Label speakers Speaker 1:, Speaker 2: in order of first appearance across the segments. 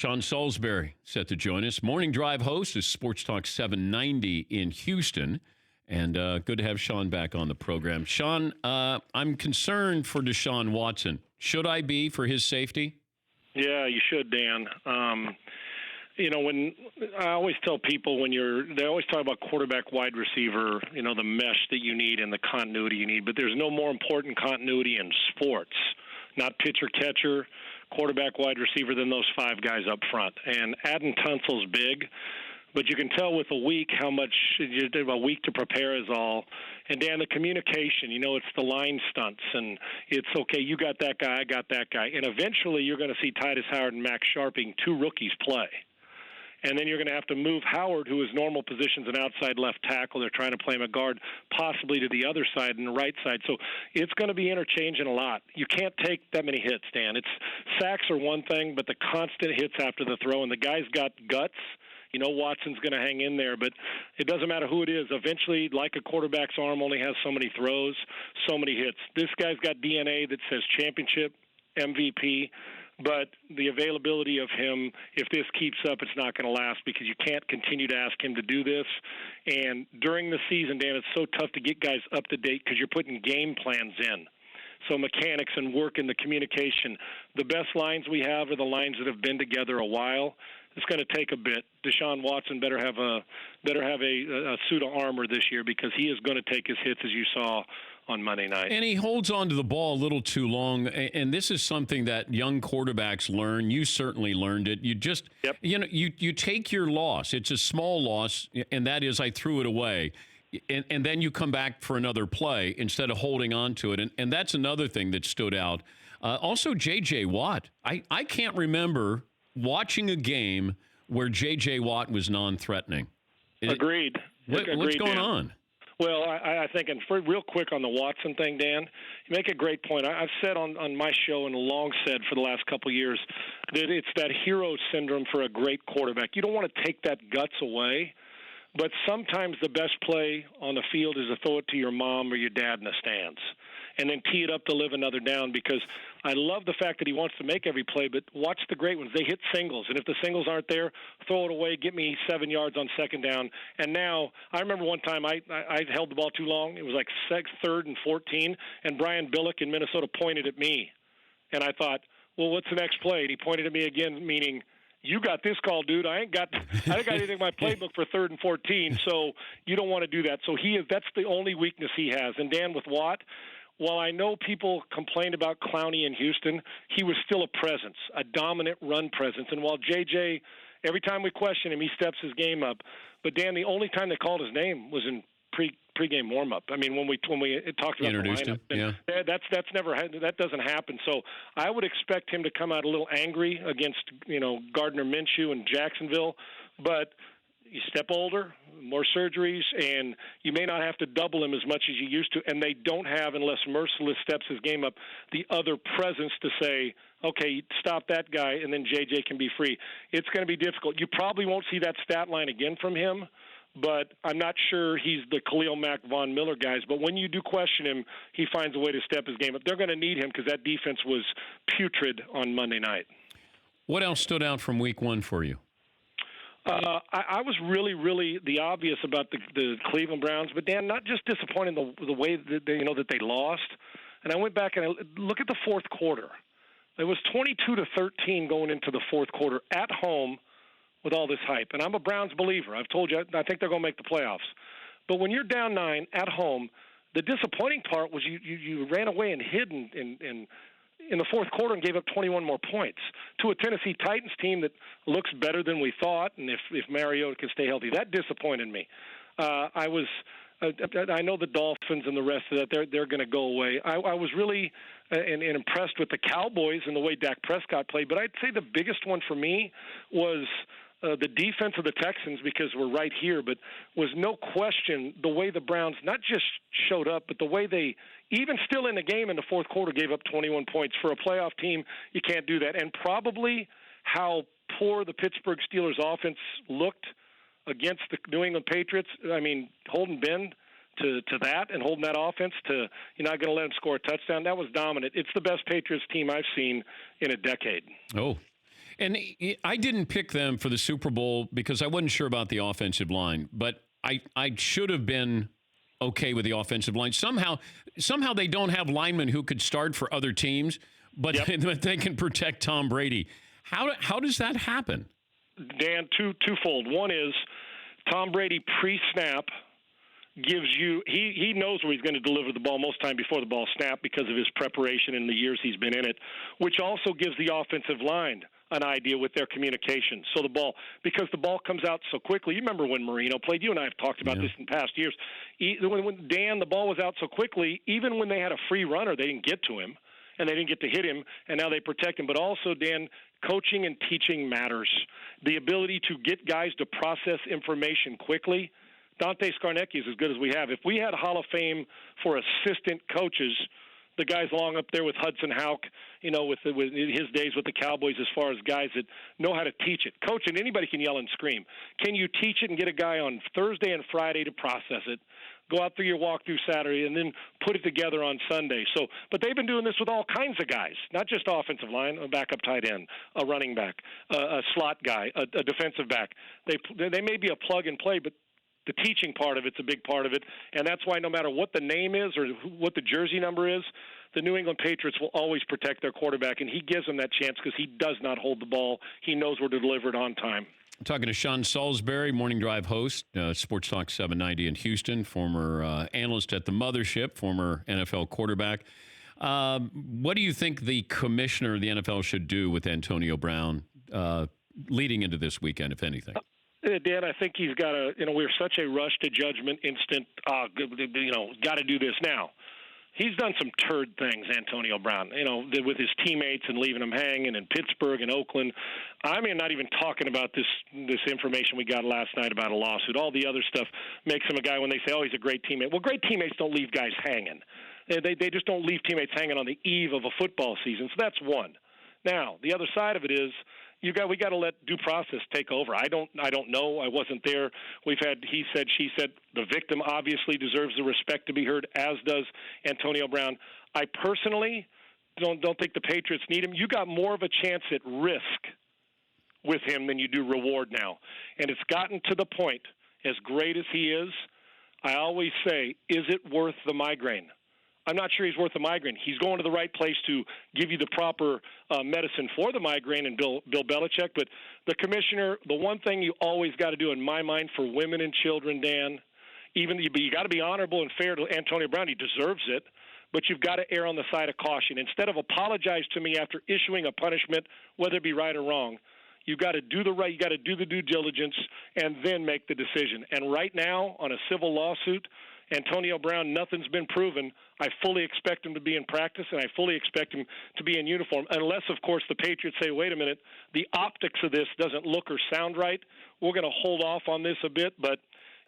Speaker 1: Sean Salisbury set to join us. Morning Drive host is Sports Talk 790 in Houston. And good to have Sean back on the program. Sean, I'm concerned for Deshaun Watson. Should I be for his safety?
Speaker 2: Yeah, you should, Dan. When I always tell people they always talk about quarterback, wide receiver, the mesh that you need and the continuity you need. But there's no more important continuity in sports, not pitcher, catcher, quarterback, wide receiver than those five guys up front. And adding Tunsil's big. But you can tell with a week how much a week to prepare is all. And, Dan, the communication, it's the line stunts. And it's, okay, you got that guy, I got that guy. And eventually you're going to see Titus Howard and Max Sharping, two rookies, play. And then you're going to have to move Howard, who is normal positions an outside left tackle. They're trying to play him a guard, possibly to the other side and the right side. So it's going to be interchanging a lot. You can't take that many hits, Dan. Sacks are one thing, but the constant hits after the throw, and the guy's got guts. Watson's going to hang in there, but it doesn't matter who it is. Eventually, like a quarterback's arm only has so many throws, so many hits. This guy's got DNA that says championship, MVP, but the availability of him, if this keeps up, it's not going to last because you can't continue to ask him to do this. And during the season, Dan, it's so tough to get guys up to date because you're putting game plans in. So mechanics and work and the communication. The best lines we have are the lines that have been together a while. It's going to take a bit. Deshaun Watson better have a suit of armor this year because he is going to take his hits, as you saw on Monday night.
Speaker 1: And he holds on to the ball a little too long. And this is something that young quarterbacks learn. You certainly learned it. You just, you take your loss. It's a small loss, and that is I threw it away. And then you come back for another play instead of holding on to it. And that's another thing that stood out. Also, J.J. Watt. I can't remember watching a game where J.J. Watt was non-threatening.
Speaker 2: Agreed.
Speaker 1: What's going on?
Speaker 2: Well, I think, and real quick on the Watson thing, Dan, you make a great point. I've said on my show and long said for the last couple of years that it's that hero syndrome for a great quarterback. You don't want to take that guts away, but sometimes the best play on the field is to throw it to your mom or your dad in the stands and then tee it up to live another down, because I love the fact that he wants to make every play, but watch the great ones. They hit singles, and if the singles aren't there, throw it away, get me 7 yards on second down. And now, I remember one time I held the ball too long. It was like 3rd and 14, and Brian Billick in Minnesota pointed at me. And I thought, well, what's the next play? And he pointed at me again, meaning, you got this call, dude. I ain't got anything in my playbook for 3rd and 14, so you don't want to do that. So that's the only weakness he has. And Dan, with Watt, while I know people complained about Clowney in Houston, he was still a presence, a dominant run presence. And while J.J., every time we question him, he steps his game up. But, Dan, the only time they called his name was in pregame warm-up. I mean, when we talked about
Speaker 1: introduced
Speaker 2: the lineup,
Speaker 1: him, yeah.
Speaker 2: that doesn't happen. So I would expect him to come out a little angry against Gardner Minshew and Jacksonville, but you step older, more surgeries, and you may not have to double him as much as you used to. And they don't have, unless Merciless steps his game up, the other presence to say, okay, stop that guy, and then J.J. can be free. It's going to be difficult. You probably won't see that stat line again from him, but I'm not sure he's the Khalil Mack, Von Miller guys. But when you do question him, he finds a way to step his game up. They're going to need him because that defense was putrid on Monday night.
Speaker 1: What else stood out from week one for you?
Speaker 2: I was really, really the obvious about the Cleveland Browns, but Dan, not just disappointed the way that they lost. And I went back and I look at the fourth quarter. It was 22-13 going into the fourth quarter at home with all this hype. And I'm a Browns believer. I've told you I think they're going to make the playoffs. But when you're down 9 at home, the disappointing part was you ran away and hid in the fourth quarter and gave up 21 more points to a Tennessee Titans team that looks better than we thought. And if Mariota can stay healthy, that disappointed me. I know the Dolphins and the rest of that, they're going to go away. I was really and impressed with the Cowboys and the way Dak Prescott played. But I'd say the biggest one for me was the defense of the Texans, because we're right here, but was no question the way the Browns not just showed up, but the way they, even still in the game in the fourth quarter, gave up 21 points. For a playoff team, you can't do that. And probably how poor the Pittsburgh Steelers offense looked against the New England Patriots. I mean, holding Ben to that and holding that offense to, you're not going to let them score a touchdown. That was dominant. It's the best Patriots team I've seen in a decade.
Speaker 1: Oh, And I didn't pick them for the Super Bowl because I wasn't sure about the offensive line, but I should have been okay with the offensive line. Somehow they don't have linemen who could start for other teams, but, but they can protect Tom Brady. How does that happen?
Speaker 2: Dan, twofold. One is Tom Brady pre-snap gives you he knows where he's going to deliver the ball most time before the ball snapped because of his preparation in the years he's been in it, which also gives the offensive line an idea with their communication. So because the ball comes out so quickly. You remember when Marino played? You and I have talked about this in past years. When the ball was out so quickly, even when they had a free runner, they didn't get to him, and they didn't get to hit him, and now they protect him. But also, Dan, coaching and teaching matters. The ability to get guys to process information quickly. Dante Scarnecchia is as good as we have. If we had Hall of Fame for assistant coaches, the guys along up there with Hudson Houck, with his days with the Cowboys, as far as guys that know how to teach it. Coaching, anybody can yell and scream. Can you teach it and get a guy on Thursday and Friday to process it? Go out through your walkthrough Saturday and then put it together on Sunday. But they've been doing this with all kinds of guys, not just offensive line, a backup tight end, a running back, a slot guy, a defensive back. They may be a plug and play, but the teaching part of it's a big part of it, and that's why no matter what the name is or what the jersey number is, the New England Patriots will always protect their quarterback, and he gives them that chance because he does not hold the ball. He knows where to deliver it on time.
Speaker 1: I'm talking to Sean Salisbury, Morning Drive host, Sports Talk 790 in Houston, former analyst at the Mothership, former NFL quarterback. What do you think the commissioner of the NFL should do with Antonio Brown leading into this weekend, if anything?
Speaker 2: Dan, I think he's got we're such a rush to judgment, instant, got to do this now. He's done some turd things, Antonio Brown, with his teammates and leaving them hanging in Pittsburgh and Oakland. I mean, not even talking about this information we got last night about a lawsuit. All the other stuff makes him a guy when they say, oh, he's a great teammate. Well, great teammates don't leave guys hanging. They just don't leave teammates hanging on the eve of a football season. So that's one. Now, the other side of it is, we got to let due process take over. I don't know. I wasn't there. We've had he said, she said. The victim obviously deserves the respect to be heard, as does Antonio Brown. I personally don't think the Patriots need him. You got more of a chance at risk with him than you do reward now. And it's gotten to the point, as great as he is, I always say, is it worth the migraine? I'm not sure he's worth the migraine. He's going to the right place to give you the proper medicine for the migraine and Bill Belichick. But the commissioner, the one thing you always got to do in my mind for women and children, Dan, you got to be honorable and fair to Antonio Brown. He deserves it. But you've got to err on the side of caution. Instead of apologize to me after issuing a punishment, whether it be right or wrong, you got to do the right. You got to do the due diligence and then make the decision. And right now, on a civil lawsuit, Antonio Brown, nothing's been proven. I fully expect him to be in practice, and I fully expect him to be in uniform, unless, of course, the Patriots say, wait a minute, the optics of this doesn't look or sound right. We're going to hold off on this a bit, but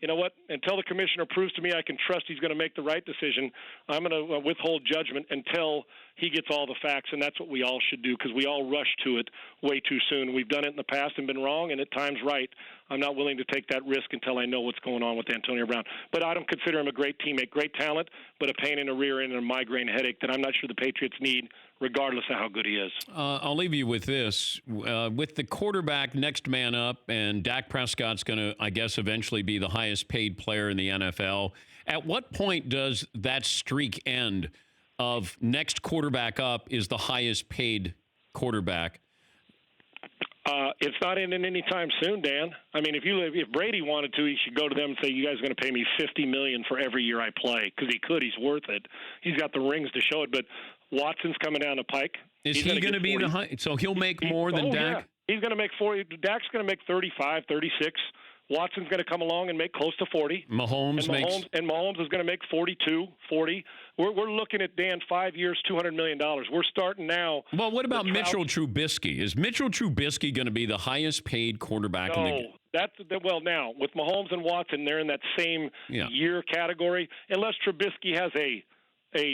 Speaker 2: you know what? Until the commissioner proves to me I can trust he's going to make the right decision, I'm going to withhold judgment until he gets all the facts, and that's what we all should do because we all rush to it way too soon. We've done it in the past and been wrong, and at times right. I'm not willing to take that risk until I know what's going on with Antonio Brown. But I don't consider him a great teammate, great talent, but a pain in the rear end and a migraine headache that I'm not sure the Patriots need, regardless of how good he is.
Speaker 1: I'll leave you with this. With the quarterback next man up, and Dak Prescott's going to, I guess, eventually be the highest paid player in the NFL, at what point does that streak end of next quarterback up is the highest paid quarterback?
Speaker 2: It's not ending anytime soon, Dan. I mean, if Brady wanted to, he should go to them and say, "You guys are going to pay me $50 million for every year I play," because he could. He's worth it. He's got the rings to show it. But Watson's coming down the pike.
Speaker 1: Is he going to be the high? So he'll make more than Dak?
Speaker 2: Yeah. He's going to make 40. Dak's going to make 35, 36. Watson's going to come along and make close to 40.
Speaker 1: Mahomes is
Speaker 2: going to make 42, 40. We're looking at, Dan, 5 years, $200 million. We're starting now.
Speaker 1: Well, what about Mitchell Trubisky? Is Mitchell Trubisky going to be the highest paid quarterback in the game?
Speaker 2: Well, now, with Mahomes and Watson, they're in that same year category, unless Trubisky has a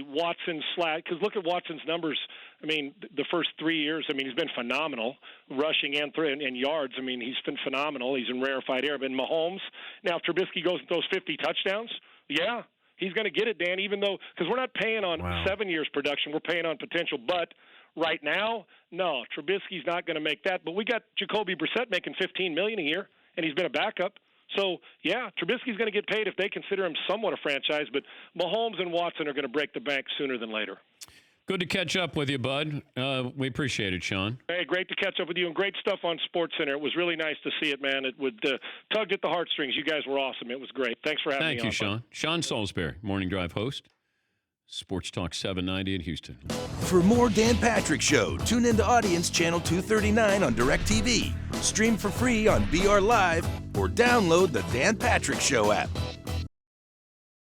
Speaker 2: Watson slash, because look at Watson's numbers. I mean, the first 3 years, I mean, he's been phenomenal, rushing and yards. I mean, he's been phenomenal. He's in rarefied air. But Mahomes, now if Trubisky goes and throws 50 touchdowns, yeah, he's going to get it, Dan, even though, because we're not paying on 7 years production, we're paying on potential. But right now, no, Trubisky's not going to make that. But we got Jacoby Brissett making $15 million a year, and he's been a backup. So, yeah, Trubisky's going to get paid if they consider him somewhat a franchise, but Mahomes and Watson are going to break the bank sooner than later.
Speaker 1: Good to catch up with you, bud. We appreciate it, Sean.
Speaker 2: Hey, great to catch up with you, and great stuff on SportsCenter. It was really nice to see it, man. It would tugged at the heartstrings. You guys were awesome. It was great. Thanks for having me on.
Speaker 1: Thank you, Sean. Sean Salisbury, Morning Drive host, Sports Talk 790 in Houston.
Speaker 3: For more Dan Patrick Show, tune into Audience Channel 239 on DirecTV. Stream for free on BR Live or download the Dan Patrick Show app.